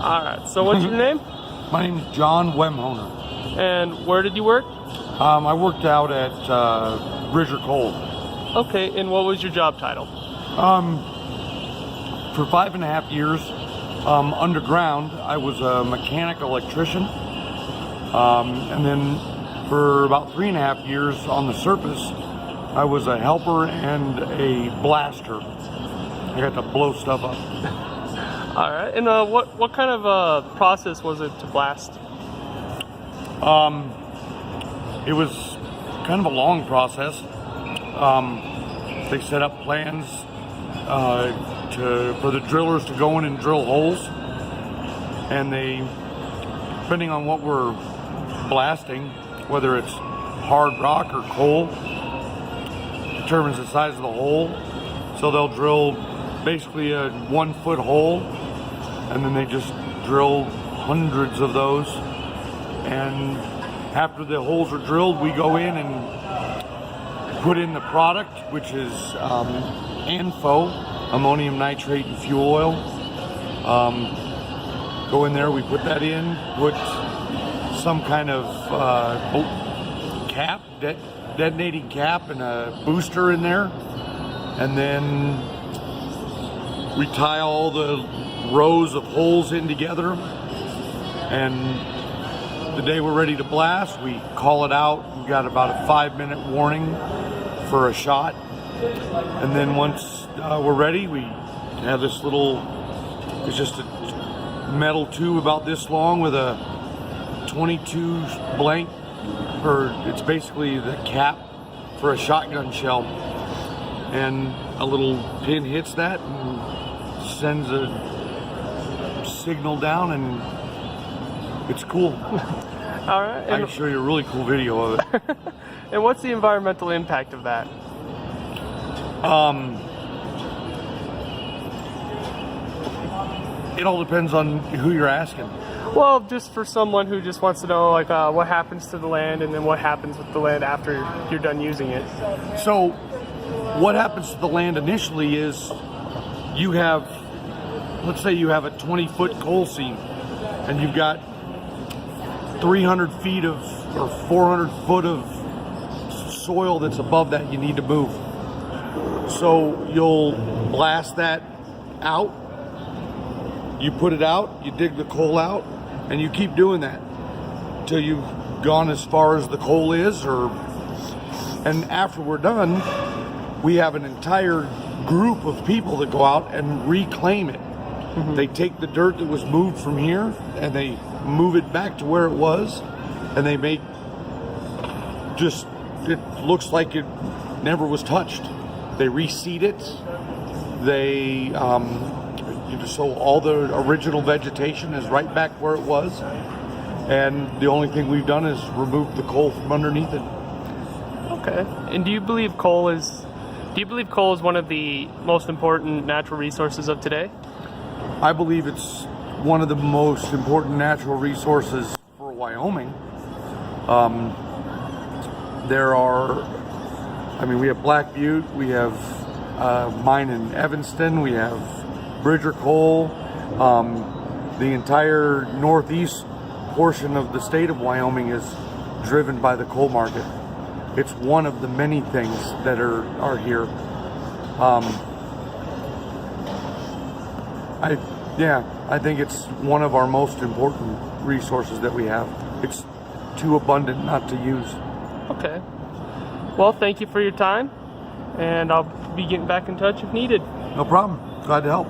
Alright, so what's your name? My name is John Wemhoner. And where did you work? I worked out at Bridger Coal. Okay, and what was your job title? For 5.5 years underground, I was a mechanic electrician. And then for about 3.5 years on the surface, I was a helper and a blaster. I got to blow stuff up. All right, and what kind of process was it to blast? It was kind of a long process. They set up plans for the drillers to go in and drill holes, and they, depending on what we're blasting, whether it's hard rock or coal, determines the size of the hole. So they'll drill basically a 1-foot hole, and then they just drill hundreds of those. And after the holes are drilled, we go in and put in the product, which is ANFO, ammonium nitrate and fuel oil. Go in there, we put that in, put some kind of cap, detonating cap, and a booster in there, and then we tie all the rows of holes in together, and the day we're ready to blast, we call it out. We've got about a 5-minute warning for a shot, and then once we're ready, we have this little, it's just a metal tube about this long with a 22 blank, or it's basically the cap for a shotgun shell, and a little pin hits that and sends a signal down, and it's cool. All right. I can show you a really cool video of it. And what's the environmental impact of that? It all depends on who you're asking. Well, just for someone who just wants to know, like, what happens to the land, and then what happens with the land after you're done using it. So, what happens to the land initially is you have, let's say you have a 20-foot coal seam, and you've got 300 feet of, or 400 foot of soil that's above that you need to move. So you'll blast that out, you put it out, you dig the coal out, and you keep doing that till you've gone as far as the coal is, and after we're done, we have an entire group of people that go out and reclaim it. Mm-hmm. They take the dirt that was moved from here and they move it back to where it was, and they make just, it looks like it never was touched. They reseed it. They so all the original vegetation is right back where it was, and the only thing we've done is remove the coal from underneath it. Okay. And do you believe coal is one of the most important natural resources of today? I believe it's one of the most important natural resources for Wyoming. We have Black Butte, we have mine in Evanston, we have Bridger Coal, the entire northeast portion of the state of Wyoming is driven by the coal market. It's one of the many things that are here. I think it's one of our most important resources that we have. It's too abundant not to use. Okay. Well, thank you for your time, and I'll be getting back in touch if needed. No problem. Glad to help.